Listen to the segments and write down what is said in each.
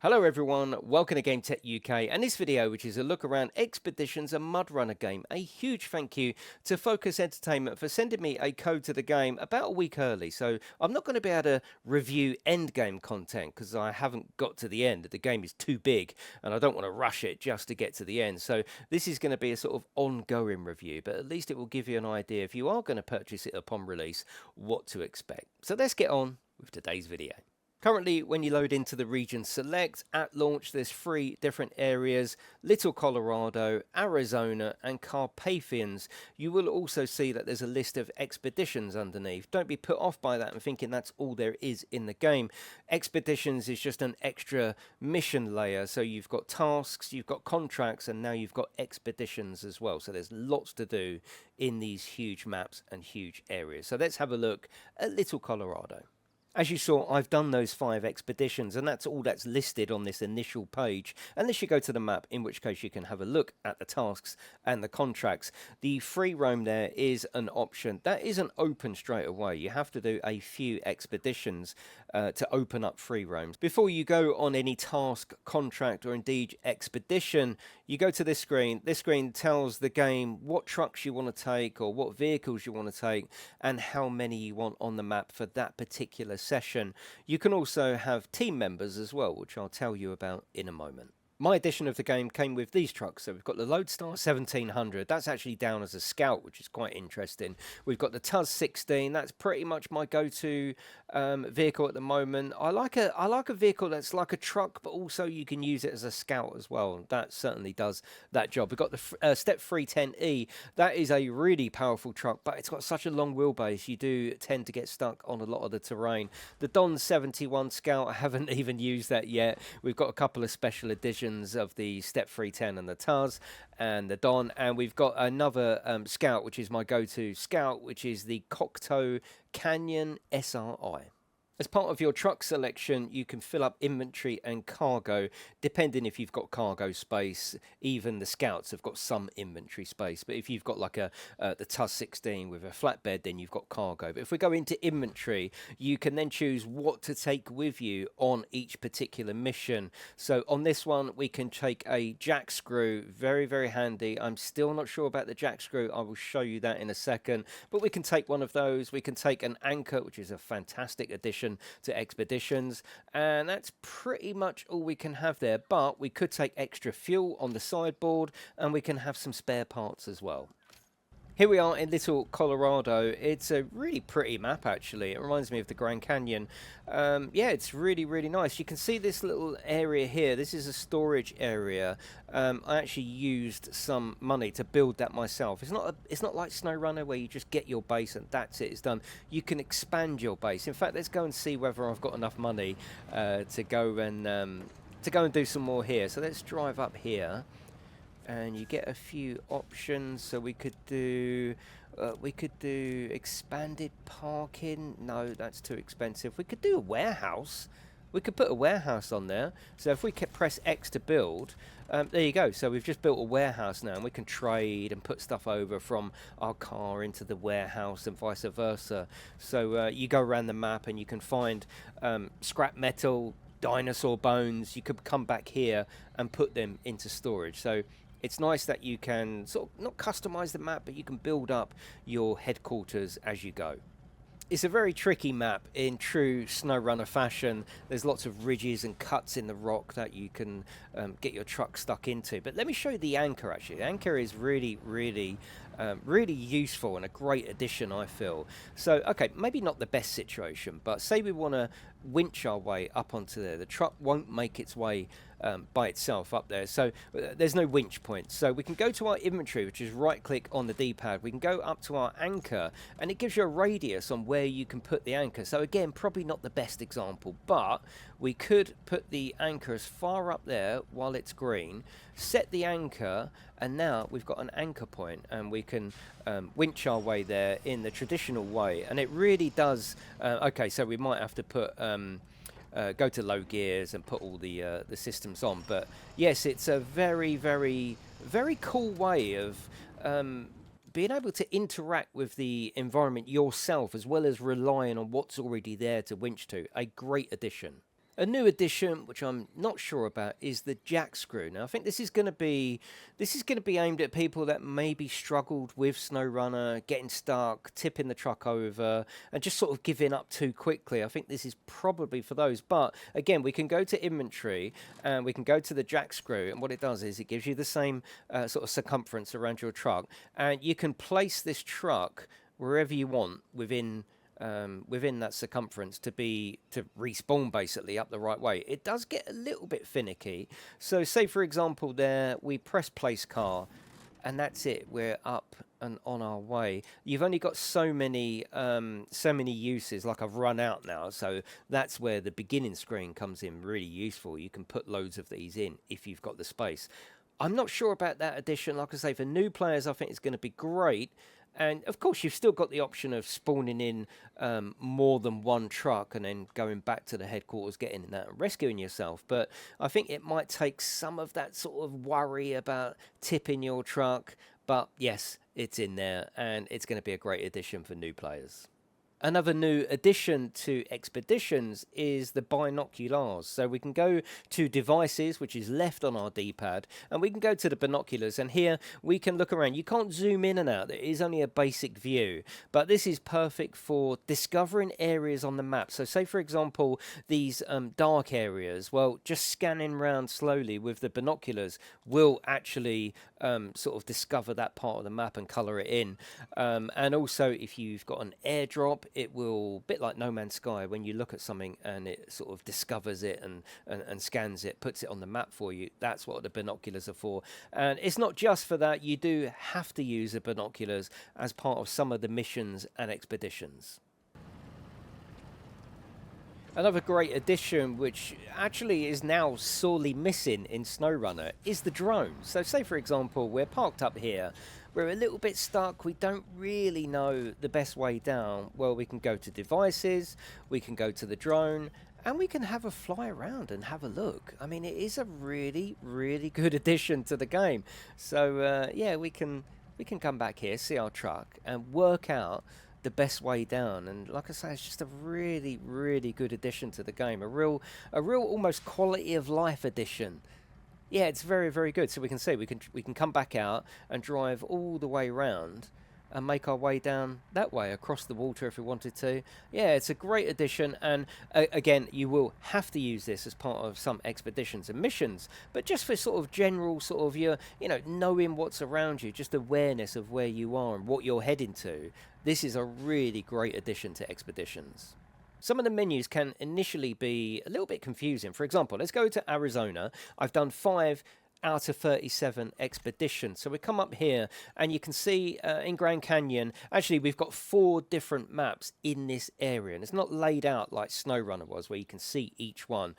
Hello everyone, welcome to Game Tech UK and this video which is a look around Expeditions, a MudRunner game. A huge thank you to Focus Entertainment for sending me a code to the game about a week early. So I'm not going to be able to review endgame content because I haven't got to the end. The game is too big and I don't want to rush it just to get to the end. So this is going to be a sort of ongoing review, but at least it will give you an idea if you are going to purchase it upon release what to expect. So let's get on with today's video. Currently, when you load into the region select, at launch there's 3 different areas: Little Colorado, Arizona and Carpathians. You will also see that there's a list of expeditions underneath. Don't be put off by that and thinking that's all there is in the game. Expeditions is just an extra mission layer, so you've got tasks, you've got contracts, and now you've got expeditions as well. So there's lots to do in these huge maps and huge areas. So let's have a look at Little Colorado. As you saw, I've done those 5 expeditions, and that's all that's listed on this initial page, unless you go to the map, in which case you can have a look at the tasks and the contracts. The free roam there is an option. That isn't open straight away. You have to do a few expeditions to open up free roams. Before you go on any task, contract, or indeed expedition, you go to this screen. This screen tells the game what trucks you want to take or what vehicles you want to take and how many you want on the map for that particular session. You can also have team members as well, which I'll tell you about in a moment. My edition of the game came with these trucks. So we've got the Lodestar 1700. That's actually down as a scout, which is quite interesting. We've got the Tuz 16. That's pretty much my go-to vehicle at the moment. I like a vehicle that's like a truck, but also you can use it as a scout as well. That certainly does that job. We've got the Step 310E. That is a really powerful truck, but it's got such a long wheelbase. You do tend to get stuck on a lot of the terrain. The Don 71 Scout, I haven't even used that yet. We've got a couple of special editions of the Step 310 and the Tuz and the Don, and we've got another scout which is my go-to scout, which is the Cocteau Canyon SRI. As part of your truck selection, you can fill up inventory and cargo, depending if you've got cargo space. Even the scouts have got some inventory space, but if you've got like the Tuz 16 with a flatbed, then you've got cargo. But if we go into inventory, you can then choose what to take with you on each particular mission. So on this one, we can take a jack screw, very, very handy. I'm still not sure about the jack screw. I will show you that in a second, but we can take one of those. We can take an anchor, which is a fantastic addition to expeditions, and that's pretty much all we can have there. But we could take extra fuel on the sideboard, and we can have some spare parts as well. Here we are in Little Colorado. It's a really pretty map, actually. It reminds me of the Grand Canyon. Yeah, it's really, really nice. You can see this little area here. This is a storage area. I actually used some money to build that myself. It's not like SnowRunner where you just get your base and that's it. It's done. You can expand your base. In fact, let's go and see whether I've got enough money to go and do some more here. So let's drive up here. And you get a few options. So we could do expanded parking. No, that's too expensive. We could do a warehouse. We could put a warehouse on there. So if we press X to build, there you go. So we've just built a warehouse now, and we can trade and put stuff over from our car into the warehouse and vice versa. So you go around the map and you can find scrap metal, dinosaur bones. You could come back here and put them into storage. So it's nice that you can sort of not customize the map, but you can build up your headquarters as you go. It's a very tricky map in true SnowRunner fashion. There's lots of ridges and cuts in the rock that you can get your truck stuck into. But let me show you the anchor, actually. The anchor is really, really useful and a great addition, I feel. So, okay, maybe not the best situation, but say we want to winch our way up onto there. The truck won't make its way by itself up there, so there's no winch point. So we can go to our inventory, which is right click on the D-pad. We can go up to our anchor, and it gives you a radius on where you can put the anchor. So again, probably not the best example, but we could put the anchor as far up there while it's green, set the anchor, and now we've got an anchor point, and we can winch our way there in the traditional way. And it really does okay, so we might have to put go to low gears and put all the systems on, but yes, it's a very, very, very cool way of being able to interact with the environment yourself, as well as relying on what's already there to winch to. A great addition. A new addition, which I'm not sure about, is the jack screw. Now, I think this is going to be aimed at people that maybe struggled with SnowRunner, getting stuck, tipping the truck over, and just sort of giving up too quickly. I think this is probably for those. But again, we can go to inventory and we can go to the jack screw, and what it does is it gives you the same sort of circumference around your truck, and you can place this truck wherever you want within that circumference to respawn basically up the right way. It does get a little bit finicky. So say for example there we press place car and that's it, we're up and on our way. You've only got so many uses, like I've run out now, so that's where the beginning screen comes in really useful. You can put loads of these in if you've got the space. I'm not sure about that addition. Like I say, for new players I think it's going to be great. And of course, you've still got the option of spawning in more than one truck and then going back to the headquarters, getting in that and rescuing yourself. But I think it might take some of that sort of worry about tipping your truck. But yes, it's in there and it's going to be a great addition for new players. Another new addition to expeditions is the binoculars. So we can go to devices, which is left on our D-pad, and we can go to the binoculars, and here we can look around. You can't zoom in and out. It is only a basic view, but this is perfect for discovering areas on the map. So say, for example, these dark areas, well, just scanning around slowly with the binoculars will actually sort of discover that part of the map and colour it in. And also, if you've got an airdrop, it will, bit like No Man's Sky, when you look at something and it sort of discovers it and scans it, puts it on the map for you. That's what the binoculars are for. And it's not just for that. You do have to use the binoculars as part of some of the missions and expeditions. Another great addition, which actually is now sorely missing in SnowRunner, is the drone. So say, for example, we're parked up here, we're a little bit stuck, we don't really know the best way down. Well, we can go to devices, we can go to the drone, and we can have a fly around and have a look. I mean, it is a really, really good addition to the game. So yeah, we can come back here, see our truck, and work out the best way down. And like I say, it's just a really, really good addition to the game. A real almost quality of life addition. Yeah, it's very, very good. So we can see we can come back out and drive all the way around and make our way down that way across the water if we wanted to. Yeah, it's a great addition, and again, you will have to use this as part of some expeditions and missions, but just for sort of general sort of knowing what's around you, just awareness of where you are and what you're heading to. This is a really great addition to expeditions. Some of the menus can initially be a little bit confusing. For example, let's go to Arizona. I've done 5 out of 37 expeditions. So we come up here and you can see in Grand Canyon, actually we've got 4 different maps in this area, and it's not laid out like SnowRunner was where you can see each one.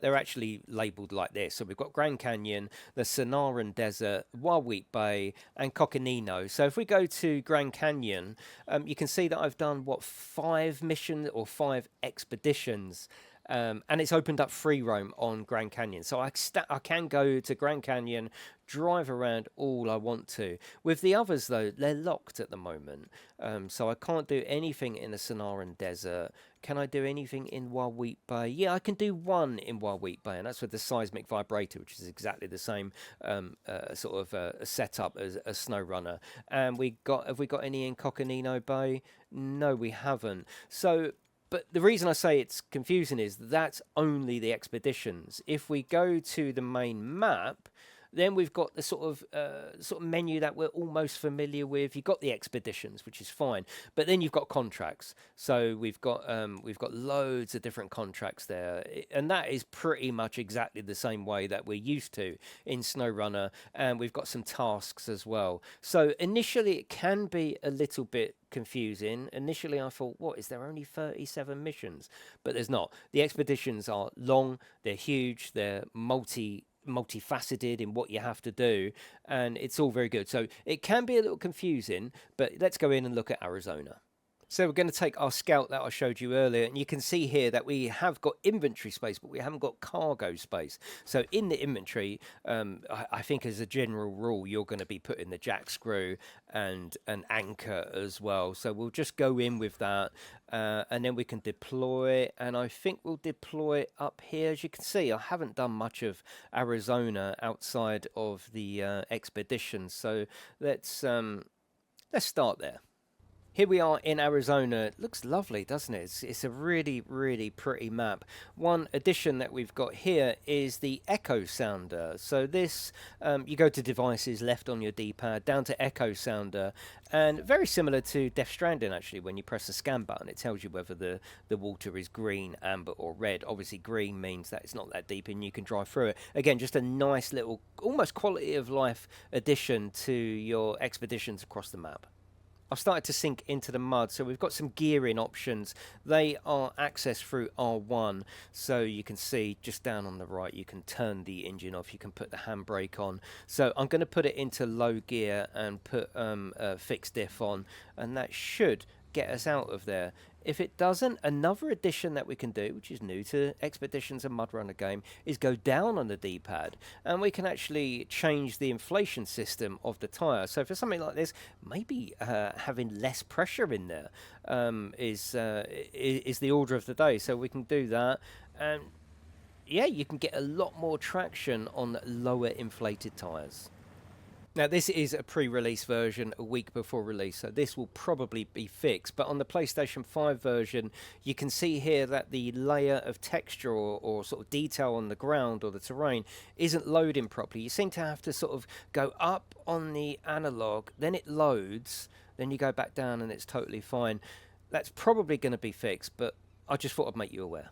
They're actually labeled like this. So we've got Grand Canyon, the Sonoran Desert, Wahweap Bay, and Coconino. So if we go to Grand Canyon, you can see that I've done 5 missions or 5 expeditions. And it's opened up free roam on Grand Canyon. So I can go to Grand Canyon, drive around all I want to. With the others, though, they're locked at the moment. So I can't do anything in the Sonoran Desert. Can I do anything in Wahweap Bay? Yeah, I can do one in Wahweap Bay, and that's with the seismic vibrator, which is exactly the same sort of setup as SnowRunner. And have we got any in Coconino Bay? No, we haven't. So... But the reason I say it's confusing is that's only the expeditions. If we go to the main map, then we've got the sort of menu that we're almost familiar with. You've got the expeditions, which is fine, but then you've got contracts. So we've got loads of different contracts there, and that is pretty much exactly the same way that we're used to in SnowRunner. And we've got some tasks as well. So initially, it can be a little bit confusing. Initially, I thought, what, is there only 37 missions? But there's not. The expeditions are long, they're huge, they're multifaceted in what you have to do, and it's all very good. So it can be a little confusing, but let's go in and look at Arizona. So we're going to take our scout that I showed you earlier, and you can see here that we have got inventory space, but we haven't got cargo space. So in the inventory, I think as a general rule, you're going to be putting the jack screw and an anchor as well. So we'll just go in with that, and then we can deploy. And I think we'll deploy up here. As you can see, I haven't done much of Arizona outside of the expedition. So let's start there. Here we are in Arizona. It looks lovely, doesn't it? It's a really, really pretty map. One addition that we've got here is the echo sounder. So this, you go to devices, left on your D-pad, down to echo sounder, and very similar to Death Stranding, actually. When you press the scan button, it tells you whether the water is green, amber, or red. Obviously, green means that it's not that deep and you can drive through it. Again, just a nice little, almost quality of life addition to your expeditions across the map. I've started to sink into the mud, so we've got some gearing options. They are accessed through R1, so you can see just down on the right you can turn the engine off, you can put the handbrake on. So I'm going to put it into low gear and put fixed diff on, and that should get us out of there. If it doesn't, another addition that we can do, which is new to Expeditions and MudRunner game, is go down on the D-pad, and we can actually change the inflation system of the tyre. So for something like this, maybe having less pressure in there is the order of the day. So we can do that, and yeah, you can get a lot more traction on lower inflated tyres. Now, this is a pre-release version a week before release, so this will probably be fixed. But on the PlayStation 5 version, you can see here that the layer of texture or sort of detail on the ground or the terrain isn't loading properly. You seem to have to sort of go up on the analog, then it loads, then you go back down and it's totally fine. That's probably going to be fixed, but I just thought I'd make you aware.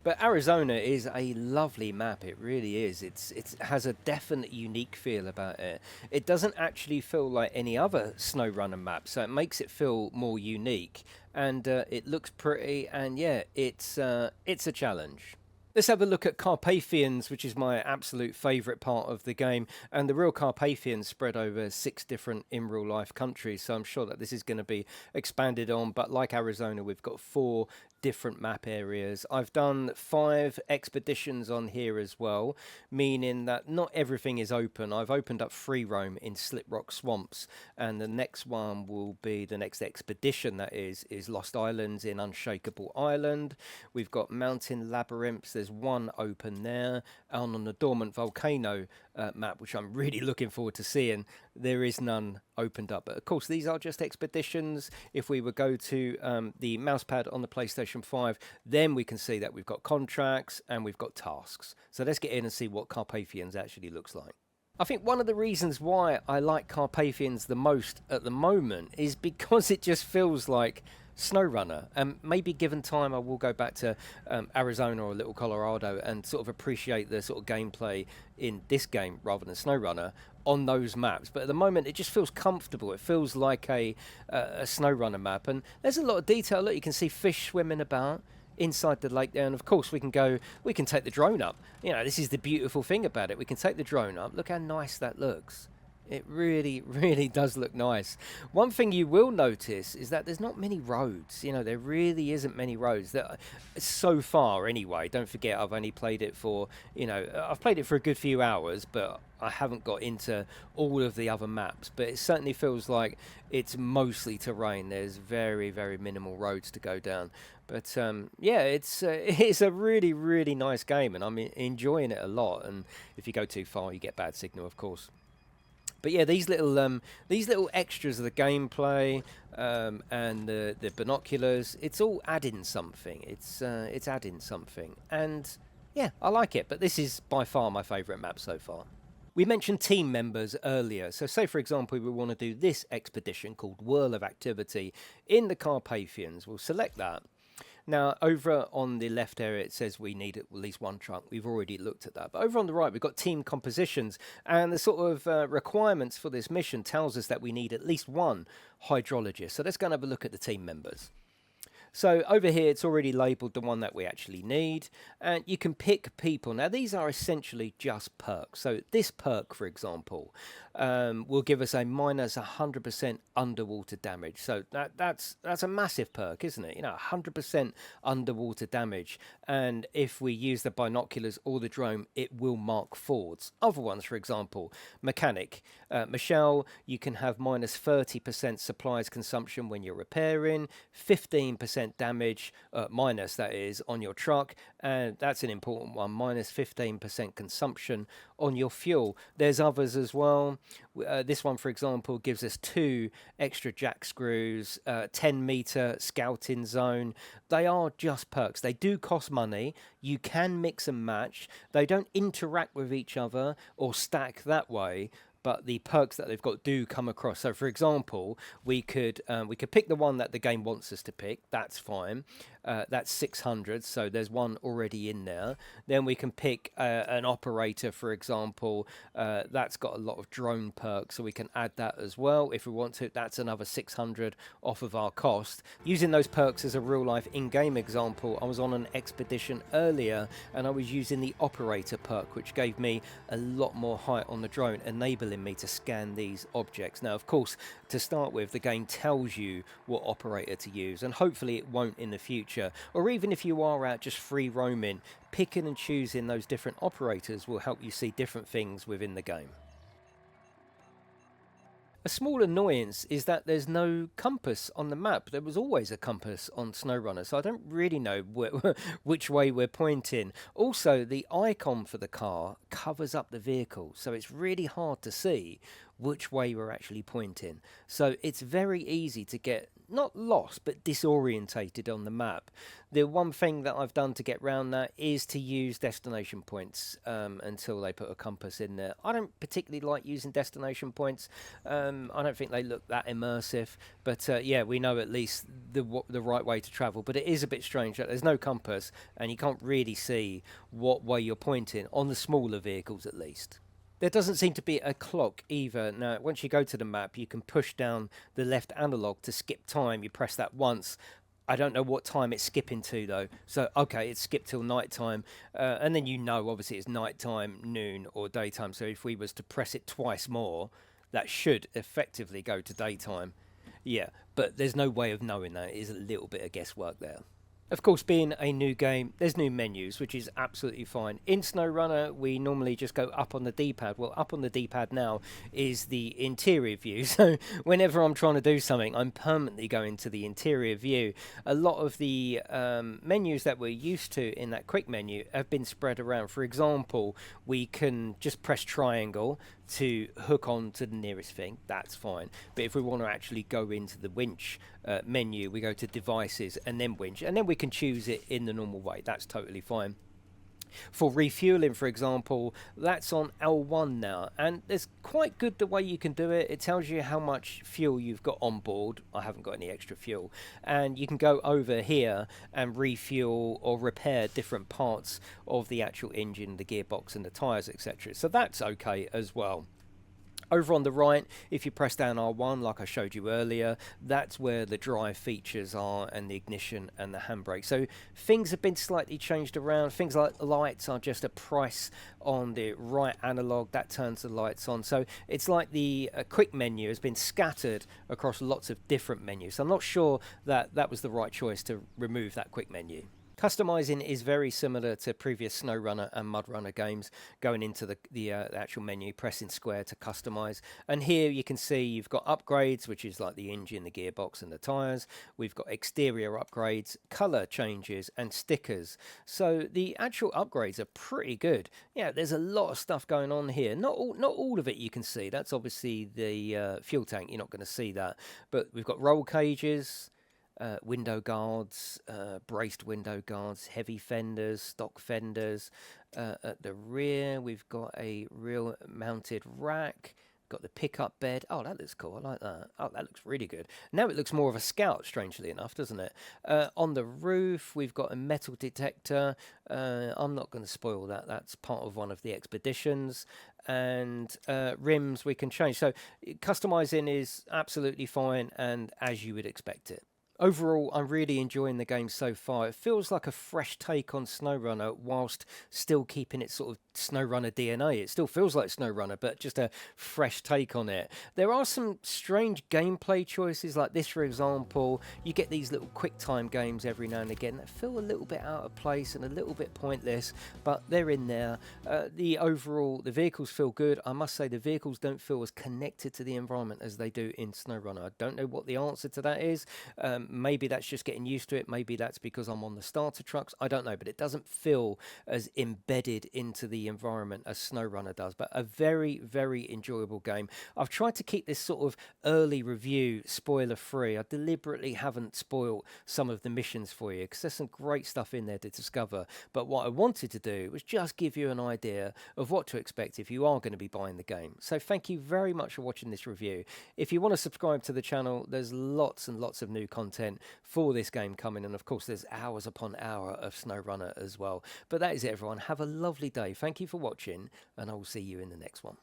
But Arizona is a lovely map, it really is. It has a definite unique feel about it. It doesn't actually feel like any other SnowRunner map, so it makes it feel more unique. And it looks pretty, and yeah, it's a challenge. Let's have a look at Carpathians, which is my absolute favourite part of the game. And the real Carpathians spread over 6 different in real life countries, so I'm sure that this is going to be expanded on. But like Arizona, we've got 4 different map areas. I've done 5 expeditions on here as well, meaning that not everything is open. I've opened up free roam in Slip Rock Swamps, and the next one will be the next expedition, that is Lost Islands in Unshakable Island. We've got Mountain Labyrinths. There's one open there, and on the Dormant Volcano map, which I'm really looking forward to seeing, there is none opened up. But of course, these are just expeditions. If we would go to the mousepad on the PlayStation 5, then we can see that we've got contracts and we've got tasks. So let's get in and see what Carpathians actually looks like. I think one of the reasons why I like Carpathians the most at the moment is because it just feels like SnowRunner. And maybe given time, I will go back to Arizona or Little Colorado and sort of appreciate the sort of gameplay in this game rather than SnowRunner on those maps. But at the moment, it just feels comfortable. It feels like a SnowRunner map. And there's a lot of detail. Look, you can see fish swimming about inside the lake there, and of course we can take the drone up. You know, this is the beautiful thing about it. We can take the drone up. Look how nice that looks. It really, really does look nice. One thing you will notice is that there's not many roads. You know, there really isn't many roads. So far, anyway. Don't forget, I've only played it for, I've played it for a good few hours, but I haven't got into all of the other maps. But it certainly feels like it's mostly terrain. There's very, very minimal roads to go down. But yeah, it's a really, really nice game, and I'm enjoying it a lot. And if you go too far, you get bad signal, of course. But yeah, these little extras of the gameplay and the binoculars, it's all adding something. It's adding something, and yeah, I like it. But this is by far my favourite map so far. We mentioned team members earlier. So say, for example, we want to do this expedition called Whirl of Activity in the Carpathians. We'll select that. Now, over on the left area, it says we need at least 1 trunk. We've already looked at that. But over on the right, we've got team compositions. And the sort of requirements for this mission tells us that we need at least 1 hydrologist. So let's go and have a look at the team members. So over here, it's already labeled the one that we actually need, and you can pick people. Now, these are essentially just perks. So this perk, for example, will give us a minus 100% underwater damage. So that's a massive perk, isn't it? You know, 100% underwater damage. And if we use the binoculars or the drone, it will mark forwards. Other ones, for example, mechanic. Michelle, you can have minus 30% supplies consumption when you're repairing, 15% damage, minus that is, on your truck, and that's an important one, minus 15% consumption on your fuel. There's others as well. This one, for example, gives us 2 extra jack screws, 10-meter scouting zone. They are just perks. They do cost money. You can mix and match. They don't interact with each other or stack that way, but the perks that they've got do come across. So, for example, we could pick the one that the game wants us to pick. That's fine. That's 600. So there's one already in there. Then we can pick an operator, for example. That's got a lot of drone perks, so we can add that as well if we want to. That's another 600 off of our cost. Using those perks as a real-life in-game example, I was on an expedition earlier, and I was using the operator perk, which gave me a lot more height on the drone, enabling me to scan these objects. Now, of course, to start with, the game tells you what operator to use, and hopefully it won't in the future. Or even if you are out just free roaming, picking and choosing those different operators will help you see different things within the game. A small annoyance is that there's no compass on the map. There was always a compass on SnowRunner, so I don't really know which way we're pointing. Also, the icon for the car covers up the vehicle, so it's really hard to see which way we're actually pointing. So it's very easy to get not lost, but disorientated on the map. The one thing that I've done to get around that is to use destination points until they put a compass in there. I don't particularly like using destination points. I don't think they look that immersive, but yeah, we know at least the right way to travel. But it is a bit strange that there's no compass and you can't really see what way you're pointing on the smaller vehicles, at least. There doesn't seem to be a clock either. Now, once you go to the map, you can push down the left analog to skip time. You press that once. I don't know what time it's skipping to, though. So, okay, it's skipped till night time. And then you know, obviously, it's night time, noon, or daytime. So if we was to press it twice more, that should effectively go to daytime. Yeah, but there's no way of knowing that. It is a little bit of guesswork there. Of course, being a new game, there's new menus, which is absolutely fine. In SnowRunner, we normally just go up on the D-pad. Well, up on the D-pad now is the interior view. So whenever I'm trying to do something, I'm permanently going to the interior view. A lot of the menus that we're used to in that quick menu have been spread around. For example, we can just press triangle to hook on to the nearest thing. That's fine. But if we want to actually go into the winch menu, we go to devices and then winch, and then we can choose it in the normal way. That's totally fine. For refueling, for example, that's on L1 now, and it's quite good the way you can do it. It tells you how much fuel you've got on board. I haven't got any extra fuel, and you can go over here and refuel or repair different parts of the actual engine, the gearbox and the tyres, etc. So that's okay as well. Over on the right, if you press down R1, like I showed you earlier, that's where the drive features are and the ignition and the handbrake. So things have been slightly changed around. Things like lights are just a price on the right analog. That turns the lights on. So it's like the quick menu has been scattered across lots of different menus. So I'm not sure that that was the right choice to remove that quick menu. Customizing is very similar to previous SnowRunner and MudRunner games, going into the actual menu, pressing square to customize. And here you can see you've got upgrades, which is like the engine, the gearbox and the tires. We've got exterior upgrades, color changes and stickers. So the actual upgrades are pretty good. Yeah, there's a lot of stuff going on here. Not all of it you can see. That's obviously the fuel tank. You're not going to see that. But we've got roll cages, window guards, braced window guards, heavy fenders, stock fenders. At the rear, we've got a real mounted rack. Got the pickup bed. Oh, that looks cool. I like that. Oh, that looks really good. Now it looks more of a Scout, strangely enough, doesn't it? On the roof, we've got a metal detector. I'm not going to spoil that. That's part of one of the expeditions. And rims we can change. So customizing is absolutely fine and as you would expect it. Overall, I'm really enjoying the game so far. It feels like a fresh take on SnowRunner whilst still keeping its sort of SnowRunner DNA. It still feels like SnowRunner, but just a fresh take on it. There are some strange gameplay choices, like this, for example. You get these little quick time games every now and again that feel a little bit out of place and a little bit pointless, but they're in there. The vehicles feel good. I must say, the vehicles don't feel as connected to the environment as they do in SnowRunner. I don't know what the answer to that is. Maybe that's just getting used to it. Maybe that's because I'm on the starter trucks. I don't know, but it doesn't feel as embedded into the environment as SnowRunner does. But a very, very enjoyable game. I've tried to keep this sort of early review spoiler free. I deliberately haven't spoiled some of the missions for you because there's some great stuff in there to discover. But what I wanted to do was just give you an idea of what to expect if you are going to be buying the game. So thank you very much for watching this review. If you want to subscribe to the channel, there's lots and lots of new content for this game coming, and of course there's hours upon hour of SnowRunner as well. But that is it, everyone. Have a lovely day. Thank you for watching, and I will see you in the next one.